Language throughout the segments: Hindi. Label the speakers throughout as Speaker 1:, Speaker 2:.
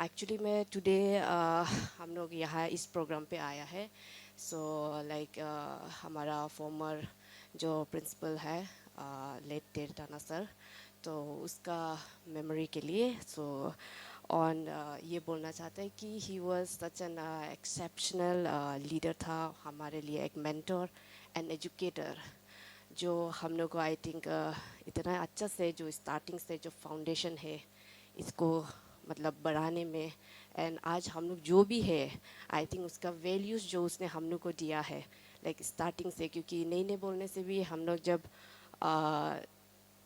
Speaker 1: एक्चुअली मैं टुडे हम लोग यहाँ इस प्रोग्राम पे आया है। सो लाइक हमारा फॉर्मर जो प्रिंसिपल है लेट टेर टाना सर, तो उसका मेमोरी के लिए सो ऑन ये बोलना चाहते हैं कि he was such an exceptional leader था हमारे लिए, एक मेंटर एंड एजुकेटर जो हम लोग को आई थिंक इतना अच्छा से जो स्टार्टिंग से जो फाउंडेशन है इसको मतलब बढ़ाने में, एंड आज हम लोग जो भी है आई थिंक उसका वैल्यूज़ जो उसने हम लोग को दिया है लाइक स्टार्टिंग से, क्योंकि नई नई बोलने से भी हम लोग जब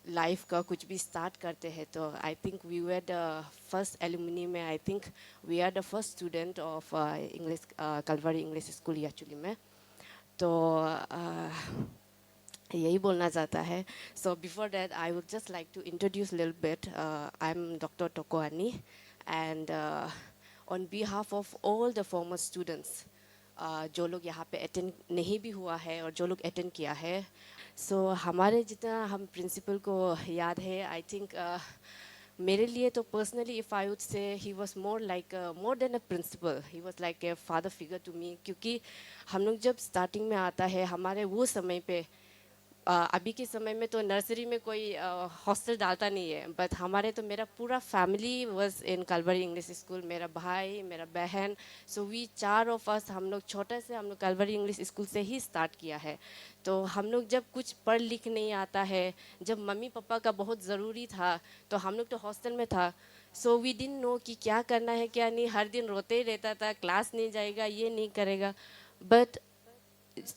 Speaker 1: लाइफ का कुछ भी स्टार्ट करते हैं तो I think we were the first alumni में, I think we are the first student of English Calvary English school actually में। तो यही बोलना चाहता है। So before that I would just like to introduce little bit, I am doctor Tokoani and on behalf of all the former students जो लोग यहाँ पे अटेंड नहीं भी हुआ है और जो लोग अटेंड किया है, सो हमारे जितना हम प्रिंसिपल को याद है आई थिंक मेरे लिए तो personally if I would say he was more like more than a principal, he was like a father figure to me. क्योंकि हम लोग जब स्टार्टिंग में आता है हमारे वो समय पे अभी के समय में तो नर्सरी में कोई हॉस्टल डालता नहीं है, बट हमारे तो मेरा पूरा family was in Calvary English school, मेरा भाई मेरा बहन, सो वी चार ऑफ अस हम लोग छोटे से हम लोग कलवरी इंग्लिश स्कूल से ही स्टार्ट किया है। तो हम लोग जब कुछ पढ़ लिख नहीं आता है, जब मम्मी पापा का बहुत ज़रूरी था तो हम लोग तो हॉस्टल में था। सो वी डिडंट नो कि क्या करना है क्या नहीं, हर दिन रोते ही रहता था, क्लास नहीं जाएगा ये नहीं करेगा। बट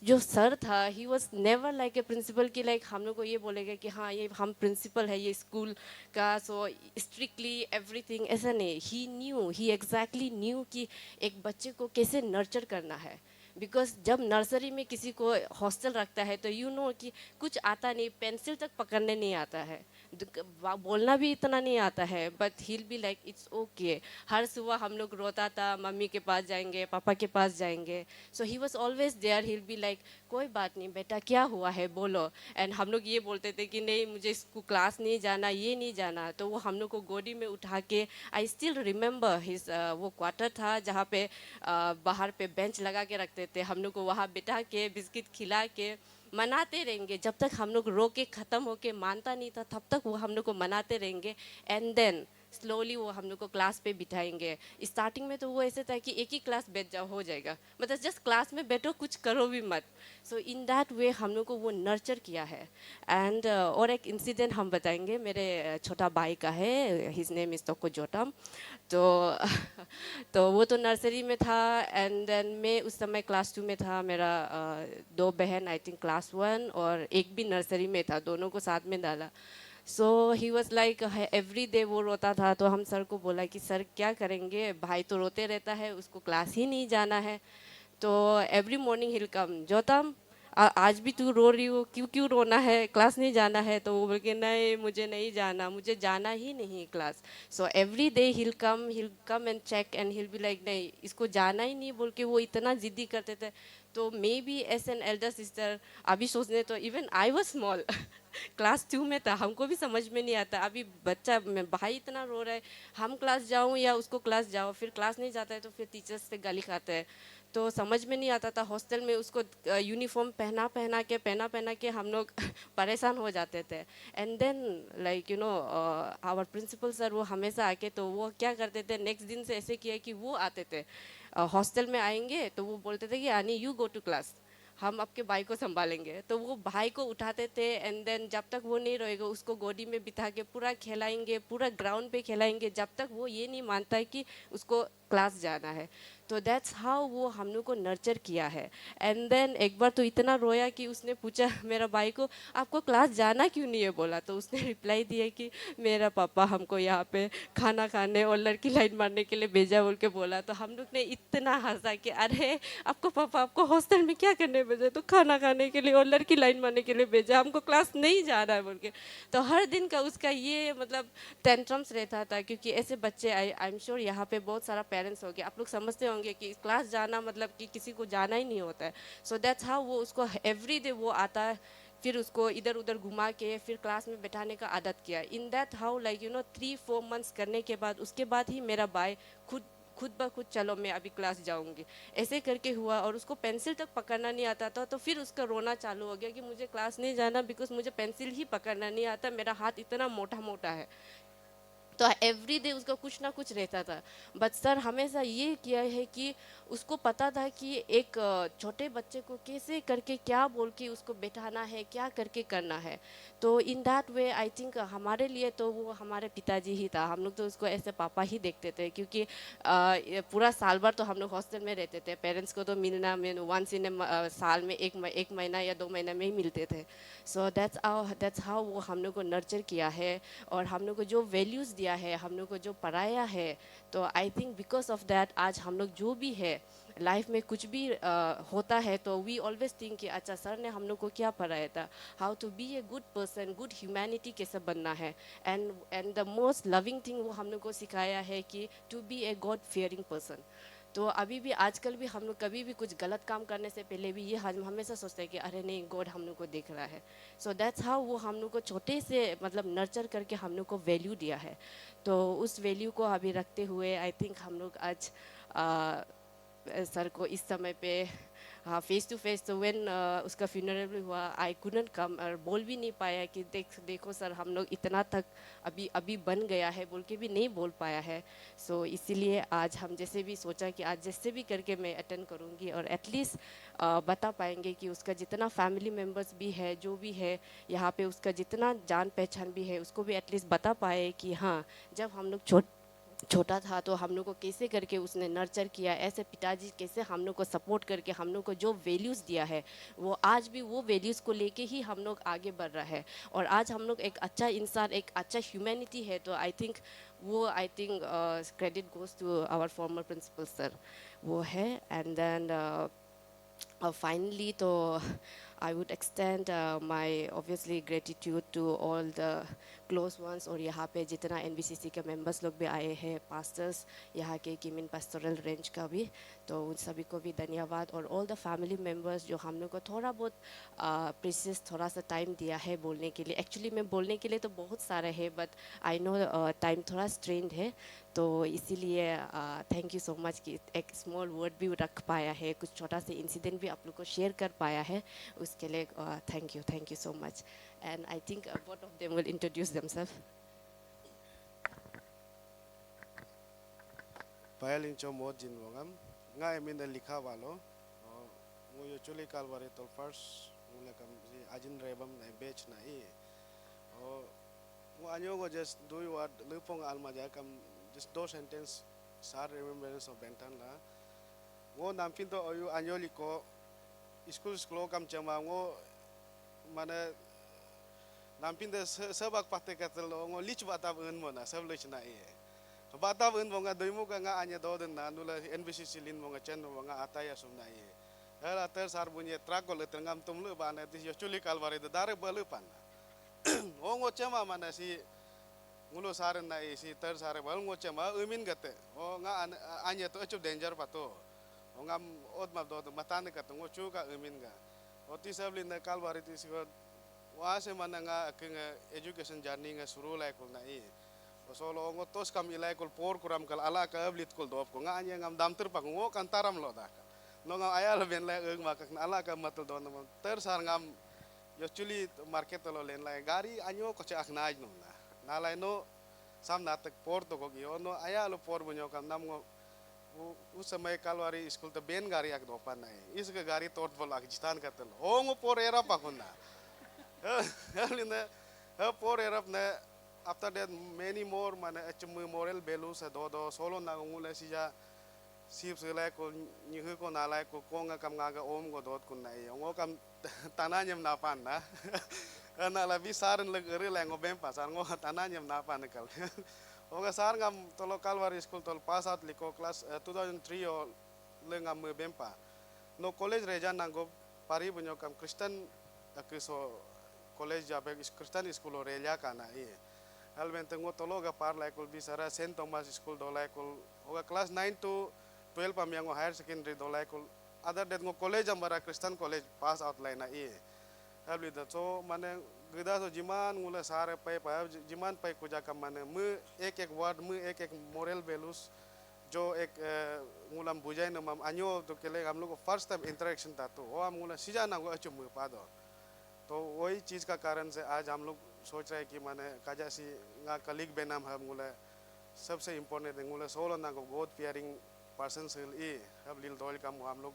Speaker 1: जो सर था he was never like a principal कि लाइक हम लोग को ये बोलेगा कि हाँ ये हम प्रिंसिपल है ये स्कूल का, सो स्ट्रिक्टली एवरीथिंग, ऐसा नहीं। ही न्यू, ही एग्जैक्टली न्यू कि एक बच्चे को कैसे नर्चर करना है। बिकॉज जब नर्सरी में किसी को हॉस्टल रखता है तो यू नो कि कुछ आता नहीं, पेंसिल तक पकड़ने नहीं आता है, बोलना भी इतना नहीं आता है, but he be like it's okay. हर सुबह हम लोग रोता था, मम्मी के पास जाएंगे पापा के पास जाएंगे, so he was always there. He be like कोई बात नहीं बेटा क्या हुआ है बोलो, एंड हम लोग ये बोलते थे कि नहीं मुझे स्कूल क्लास नहीं जाना ये नहीं जाना, तो वो हम लोग को गोदी में उठा के, आई स्टिल रिमेंबर हिज वो क्वार्टर था जहाँ पे बाहर पे बेंच लगा के रखते थे, हम लोग को वहाँ बिठा के बिस्किट खिला के मनाते रहेंगे जब तक हम लोग रो के ख़त्म होके मानता नहीं था तब तक वो हम लोग को मनाते रहेंगे, एंड देन स्लोली वो हम लोग को क्लास पे बिठाएंगे। स्टार्टिंग में तो वो ऐसे था कि एक ही क्लास बैठ जाओ हो जाएगा, मतलब जस्ट क्लास में बैठो कुछ करो भी मत। सो इन दैट वे हम लोग को वो नर्चर किया है। एंड और एक इंसिडेंट हम बताएंगे, मेरे छोटा भाई का है, हिज नेम इज तोको जोटम। तो तो वो तो नर्सरी में था, एंड देन मैं उस समय क्लास 2 में था, मेरा दो बहन आई थिंक क्लास 1 और एक भी नर्सरी में था, दोनों को साथ में डाला। So he was like every day वो रोता था, तो हम सर को बोला कि सर क्या करेंगे, भाई तो रोते रहता है उसको क्लास ही नहीं जाना है। तो एवरी मॉर्निंग हिल कम जोतम, आज भी तू रो रही हो, क्यों क्यों रोना है, क्लास नहीं जाना है? तो वो बोल के नहीं मुझे नहीं जाना, मुझे जाना ही नहीं class. So every day he'll come and check and he'll be like नहीं इसको जाना ही नहीं, बोल के वो इतना जिद्दी करते थे। तो maybe as an elder sister अभी सोचने तो even I was small class 2 में था, हमको भी समझ में नहीं आता, अभी बच्चा भाई इतना रो रहा है, हम क्लास जाऊं या उसको क्लास जाओ, फिर क्लास नहीं जाता है तो फिर टीचर्स से गाली खाता है, तो समझ में नहीं आता था। हॉस्टल में उसको यूनिफॉर्म पहना पहना के हम लोग परेशान हो जाते थे। And then like you know our principal sir वो हमेशा आके तो वो क्या करते थे, नेक्स्ट दिन से ऐसे किया कि वो आते थे हॉस्टल में आएंगे तो वो बोलते थे कि आनी यू गो टू क्लास, हम आपके भाई को संभालेंगे। तो वो भाई को उठाते थे, एंड देन जब तक वो नहीं रहेगा उसको गोदी में बिठा के पूरा खिलाएंगे, पूरा ग्राउंड पे खिलाएंगे जब तक वो ये नहीं मानता है कि उसको क्लास जाना है। तो दैट्स हाउ वो हम लोग को नर्चर किया है। एंड देन एक बार तो इतना रोया कि उसने पूछा मेरा भाई को आपको क्लास जाना क्यों नहीं है बोला, तो उसने रिप्लाई दिया कि मेरा पापा हमको यहाँ पे खाना खाने और लड़की लाइन मारने के लिए भेजा बोल के बोला। तो हम लोग ने इतना हंसा कि अरे आपको पापा आपको हॉस्टल में क्या करने भेजा, तो खाना खाने के लिए और लड़की लाइन मारने के लिए भेजा, हमको क्लास नहीं जा रहा है बोल के। तो हर दिन का उसका ये मतलब टेंट्रम्स रहता था, क्योंकि ऐसे बच्चे आई एम श्योर यहाँ पे बहुत सारा पेरेंट्स हो गए, आप लोग समझते होंगे कि क्लास जाना मतलब कि किसी को जाना ही नहीं होता है। सो दैट्स हाउ वो उसको एवरी डे वो आता है फिर उसको इधर उधर घुमा के फिर क्लास में बैठाने का आदत किया. In that how like 3-4 months करने के बाद उसके बाद ही मेरा भाई खुद खुद ब खुद चलो मैं अभी क्लास जाऊंगी ऐसे करके हुआ. और उसको पेंसिल तक पकड़ना नहीं आता था, तो फिर उसका रोना चालू हो गया कि मुझे क्लास नहीं जाना बिकॉज मुझे पेंसिल ही पकड़ना नहीं आता, मेरा हाथ इतना मोटा मोटा है. तो एवरी डे उसका कुछ ना कुछ रहता था. बट सर हमेशा ये किया है कि उसको पता था कि एक छोटे बच्चे को कैसे करके क्या बोल के उसको बैठाना है, क्या करके करना है. तो in that way I think हमारे लिए तो वो हमारे पिताजी ही था. हम लोग तो उसको ऐसे पापा ही देखते थे क्योंकि ये पूरा साल भर तो हम लोग हॉस्टल में रहते थे. पेरेंट्स को तो मिलना मीन वंस इन साल में एक महीना या 2 महीना में ही मिलते थे. सो दैट्स हाउ वो हम लोग को नर्चर किया है और हम लोग को जो वैल्यूज़ दिया है, हम लोग को जो पढ़ाया है. तो I think because of that आज हम लोग जो भी है लाइफ में कुछ भी होता है तो वी ऑलवेज थिंक कि अच्छा सर ने हम लोग को क्या पढ़ाया था, how to be a good person, good humanity कैसे बनना है. And the most loving thing वो हम लोग को सिखाया है कि to be a god fearing person. तो अभी भी आजकल भी हम लोग कभी भी कुछ गलत काम करने से पहले भी ये हम हमेशा सोचते हैं कि अरे नहीं गॉड हम लोग को देख रहा है. सो दैट्स हाउ वो हम लोग को छोटे से मतलब नर्चर करके हम लोग को वैल्यू दिया है. तो उस वैल्यू को अभी रखते हुए आई थिंक हम लोग आज सर को इस समय पे हाँ फेस टू फेस. तो व्हेन उसका फ्यूनरल भी हुआ आई कुडंट कम और बोल भी नहीं पाया कि देखो सर हम लोग इतना तक अभी अभी बन गया है बोल के भी नहीं बोल पाया है. सो इसीलिए आज हम जैसे भी सोचा कि आज जैसे भी करके मैं अटेंड करूँगी और एटलीस्ट बता पाएंगे कि उसका जितना फैमिली मेम्बर्स भी है जो भी है यहाँ पे उसका जितना जान पहचान भी है उसको भी एटलीस्ट बता पाए कि हाँ जब हम लोग छोटा था तो हम लोग को कैसे करके उसने नर्चर किया, ऐसे पिताजी कैसे हम लोग को सपोर्ट करके हम लोग को जो वैल्यूज़ दिया है वो आज भी वो वैल्यूज़ को लेके ही हम लोग आगे बढ़ रहा है. और आज हम लोग एक अच्छा इंसान एक अच्छा ह्यूमैनिटी है. तो I think credit goes to our former principal sir वो है. एंड देन finally तो I would extend my obviously gratitude to all the close ones. और यहाँ पे जितना NBCC के members लोग भी आए हैं, pastors यहाँ के किमिन pastoral range का भी, तो उन सभी को भी धन्यवाद. और all the family members जो हम लोग को थोड़ा बहुत precious थोड़ा सा time दिया है बोलने के लिए. Actually मैं बोलने के लिए तो बहुत सारे है but I know time थोड़ा strained है. तो इसीलिए थैंक यू सो मच कि एक स्मॉल वर्ड भी रख पाया है, कुछ छोटा सा इंसिडेंट भी आप लोग को शेयर कर पाया है, उसके लिए thank you so much. And I think both of them will introduce themselves.
Speaker 2: Payaling chomo jin wongam ngai min likha walo ngo yo chuli kalwari to first mula kam si ajin rebam na batch na I o ngo anyo go just do you what lupong almaja kam just do sentence sar remembrance of bentan la ngo nampin to oyu anyo liko school kam chama ngo mana nampin de sebak pate katel ngo lich batab un mona sab lich na I bata un mga doimo ka nga anya do den na nula NBCC lin mga chen mga ataya sumna I ela ter sar bunye trakol etrangam tumlu ba na ti chuli kalwari de dare balu pan ongo chema mana si ngulo saren na I si ter sare bal ngo chema umin gate o nga anya to chup danger pato o ngam od ma do matane ka ngo chu ka umin ga o ti sablin na kalwari ti si wa se mana nga education journey nga suru lai kul na I solo ngo tos kam ilai kol por kuram kal ala ka ablit kol dop ko nga anya ngam dam ter pa ngo kan taram lo da no ngam ayal ben la makak na ala ka matul don mo ter sar ngam yo chuli market lo len la gari anyo ko cha aknaj no na nalai no sam na tak por to ko yo no ayal por mo nyo kam nam ngo us samay kalwari school to ben gari ak dopan na is ka gari tot bol ak jitan ka tel o ngo por era pa ko na halina por era na after that many more mana moral values do solo na ngula siya sip sila ko nyihu ko nalai ko nga kam nga om go dot kun nai ngo kam tananyam na pan na na la bi saran leg ri la ngo bem pasar ngo tananyam na pan kal oga sar ngam to local war school tol pass out liko class 2003 o le ngam bempa no college rejan nango pari bunyo kam Christian akiso college jabe Christian school o reja kana I almente ngo tologa par la kul bisara Saint Thomas school do la kul oga class 9 to 12 pamyango higher secondary do la kul other that ngo college ambara Christian college pass out line na I habli da so mane gida so jiman ngula sare pai pa jiman pai kuja kam mane mu ek word mu ek moral values जो एक ngulam bujai no mam anyo तो के लिए हम लोग को फर्स्ट टाइम इंटरेक्शन था तो वो हम nguला सीजा ना को अच्छे मुँह पादो तो वही चीज़ का कारण से आज हम लोग सोच रहे हैं कि माने काजा सी ना कलीग बेनाम हम nguला सबसे इम्पोर्टेंट है nguला सोलो ना को गॉड फियरिंग पर्सन से अब लिल दोल का हम लोग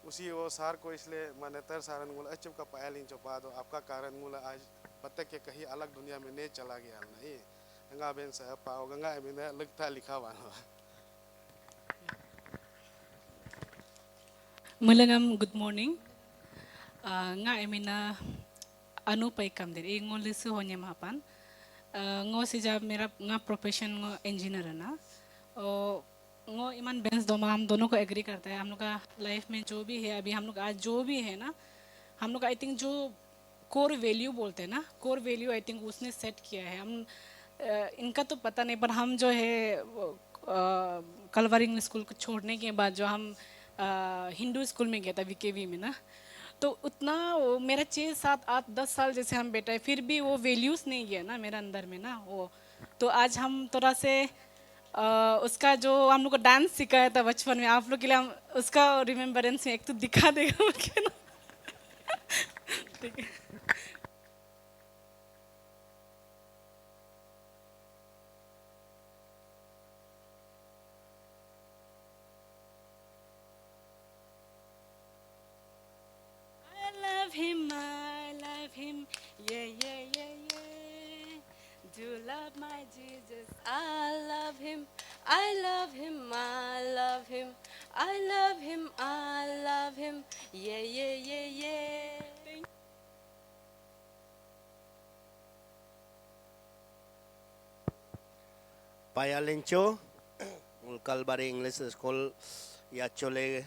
Speaker 2: उसी वो सार को इसलिए माने तर सारन nguला अच्छे का पायल इन चुपा दो आपका कारण nguला आज पता के कहीं अलग दुनिया में नहीं चला गया नहीं गंगा बेन से पाओ गंगा में लगता लिखा हुआ
Speaker 3: Mulangam good morning. Nga emina anu pai kam dir. Ngo lisu honya mapan. Ngo sija मेरा nga profession ngo engineer ना. ngo इमान बेंस दो हम दोनों को एग्री करता है हम लोग का लाइफ में जो भी है अभी हम लोग आज जो भी है ना हम लोग आई थिंक जो कोर वैल्यू बोलते हैं ना कोर वैल्यू आई थिंक उसने सेट किया है हम इनका तो पता नहीं पर हम जो है कलवरिंग स्कूल को छोड़ने के बाद जो हम हिंदू स्कूल में गया था वीकेवी में ना तो उतना वो मेरा 6, 7, 8, 10 साल जैसे हम बैठा है फिर भी वो वैल्यूज़ नहीं गया ना मेरा अंदर में ना वो तो आज हम थोड़ा से उसका जो हम लोग को डांस सिखाया था बचपन में आप लोग के लिए हम उसका रिमेम्बरेंस में एक तो दिखा देगा मुझे ना ठीक है I love him, yeah, yeah, yeah, yeah. Do love my Jesus,
Speaker 1: I love him, I love him, I love him, I love him, I love him, yeah, yeah, yeah, yeah.
Speaker 4: Payalencho, Calvary English School, Yachole